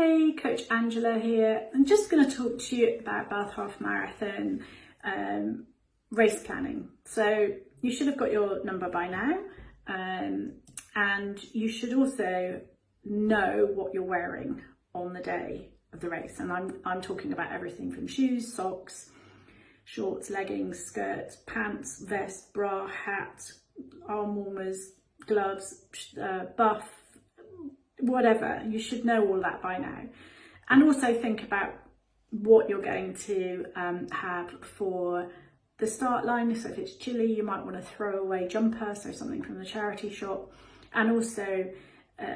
Hey, Coach Angela here. I'm just going to talk to you about Bath Half Marathon race planning. So you should have got your number by now, and you should also know what you're wearing on the day of the race. And I'm talking about everything from shoes, socks, shorts, leggings, skirts, pants, vest, bra, hat, arm warmers, gloves, buff, whatever. You should know all that by now. And also think about what you're going to have for the start line. So if it's chilly, you might want to throw away jumper, so something from the charity shop. And also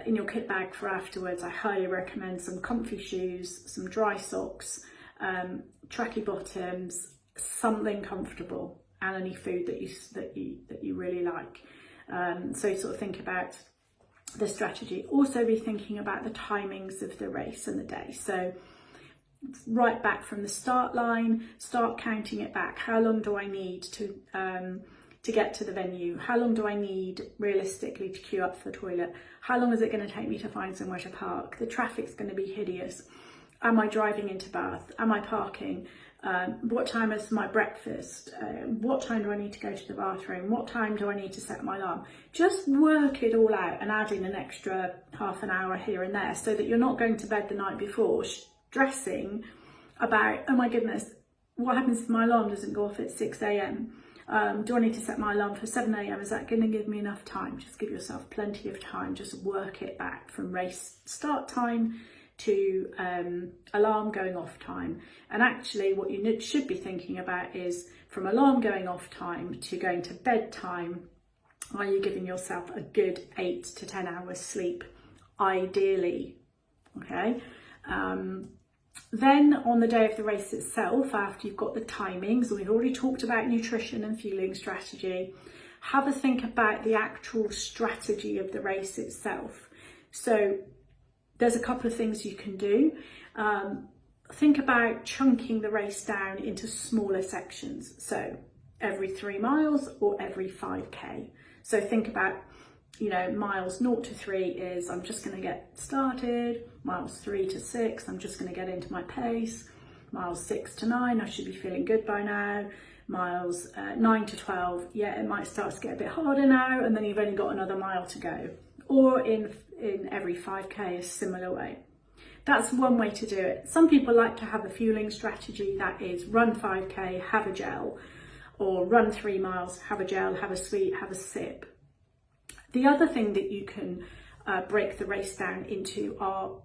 in your kit bag for afterwards, I highly recommend some comfy shoes, some dry socks, tracky bottoms, something comfortable, and any food that you really like. So sort of think about the strategy. Also be thinking about the timings of the race and the day. So right back from the start line, start counting it back. How long do I need to get to the venue? How long do I need realistically to queue up for the toilet? How long is it going to take me to find somewhere to park? The traffic's going to be hideous. Am I driving into Bath? Am I parking? What time is my breakfast? What time do I need to go to the bathroom? What time do I need to set my alarm? Just work it all out and add in an extra half an hour here and there, so that you're not going to bed the night before stressing about, oh my goodness, what happens if my alarm doesn't go off at 6 a.m? Do I need to set my alarm for 7 a.m? Is that going to give me enough time? Just give yourself plenty of time. Just work it back from race start time to alarm going off time. And actually what you should be thinking about is from alarm going off time to going to bed time, are you giving yourself a good 8 to 10 hours sleep, ideally? Okay. Then on the day of the race itself, after you've got the timings, and we've already talked about nutrition and fueling strategy, have a think about the actual strategy of the race itself. So there's a couple of things you can do. Think about chunking the race down into smaller sections. So every 3 miles or every 5K. So think about, miles 0 to 3 is I'm just going to get started. Miles 3 to 6, I'm just going to get into my pace. Miles 6 to 9, I should be feeling good by now. Miles 9 to 12, yeah, it might start to get a bit harder now, and then you've only got another mile to go. Or in every 5K, a similar way. That's one way to do it. Some people like to have a fueling strategy, that is run 5K, have a gel, or run 3 miles, have a gel, have a sweet, have a sip. The other thing that you can break the race down into are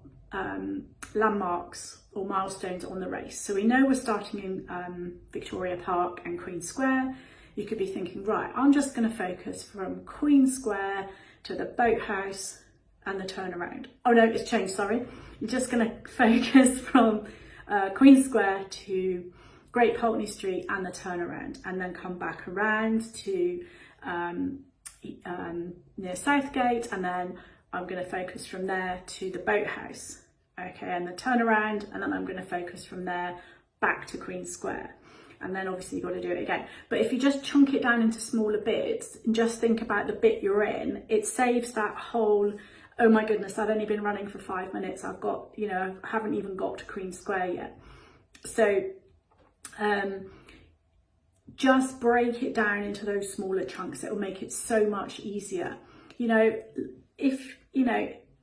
landmarks or milestones on the race. So we know we're starting in Victoria Park and Queen Square. You could be thinking, right, I'm just going to focus from Queen Square to the boathouse and the turnaround. Oh no, it's changed, sorry. You're just going to focus from Queen Square to Great Pulteney Street and the turnaround, and then come back around to near Southgate, and then I'm going to focus from there to the boathouse, okay, and the turnaround, and then I'm going to focus from there back to Queen Square. And then obviously you've got to do it again. But if you just chunk it down into smaller bits and just think about the bit you're in, it saves that whole, oh my goodness, I've only been running for 5 minutes. I've got, I haven't even got to Queen Square yet. So just break it down into those smaller chunks. It will make it so much easier. If,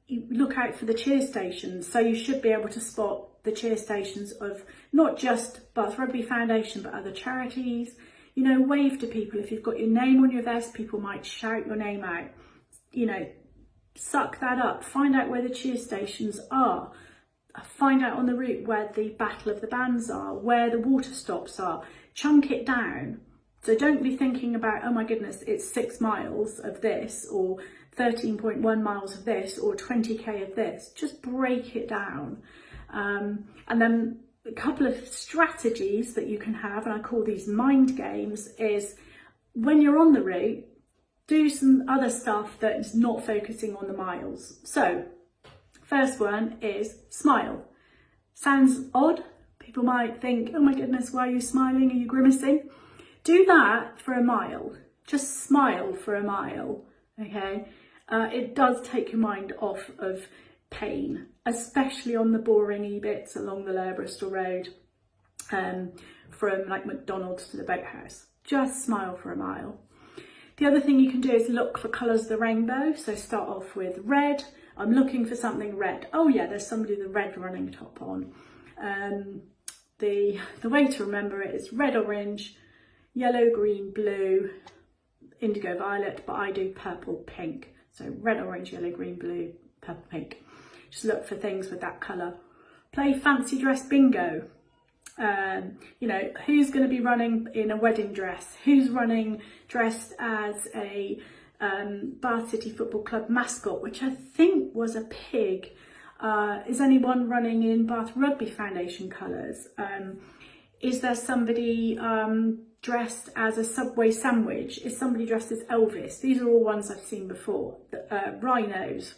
you look out for the cheer stations, so you should be able to spot the cheer stations of not just Bath Rugby Foundation, but other charities. Wave to people. If you've got your name on your vest, people might shout your name out. Suck that up. Find out where the cheer stations are. Find out on the route where the Battle of the Bands are, where the water stops are. Chunk it down. So don't be thinking about, oh my goodness, it's 6 miles of this, or 13.1 miles of this, or 20k of this. Just break it down. And then a couple of strategies that you can have, and I call these mind games, is when you're on the route, do some other stuff that is not focusing on the miles. So first one is smile. Sounds odd. People might think, oh my goodness, why are you smiling? Are you grimacing? Do that for a mile. Just smile for a mile, okay? It does take your mind off of pain, especially on the boring bits along the Lower Bristol Road, from like McDonald's to the boathouse. Just smile for a mile. The other thing you can do is look for colours of the rainbow. So start off with red. I'm looking for something red. Oh yeah, there's somebody with a red running top on. The way to remember it is red, orange, yellow, green, blue, indigo, violet, but I do purple, pink. So red, orange, yellow, green, blue, purple, pink. Just look for things with that colour. Play fancy dress bingo. You know, who's going to be running in a wedding dress? Who's running dressed as a Bath City Football Club mascot, which I think was a pig? Is anyone running in Bath Rugby Foundation colours? Is there somebody dressed as a Subway sandwich? Is somebody dressed as Elvis? These are all ones I've seen before. Rhinos.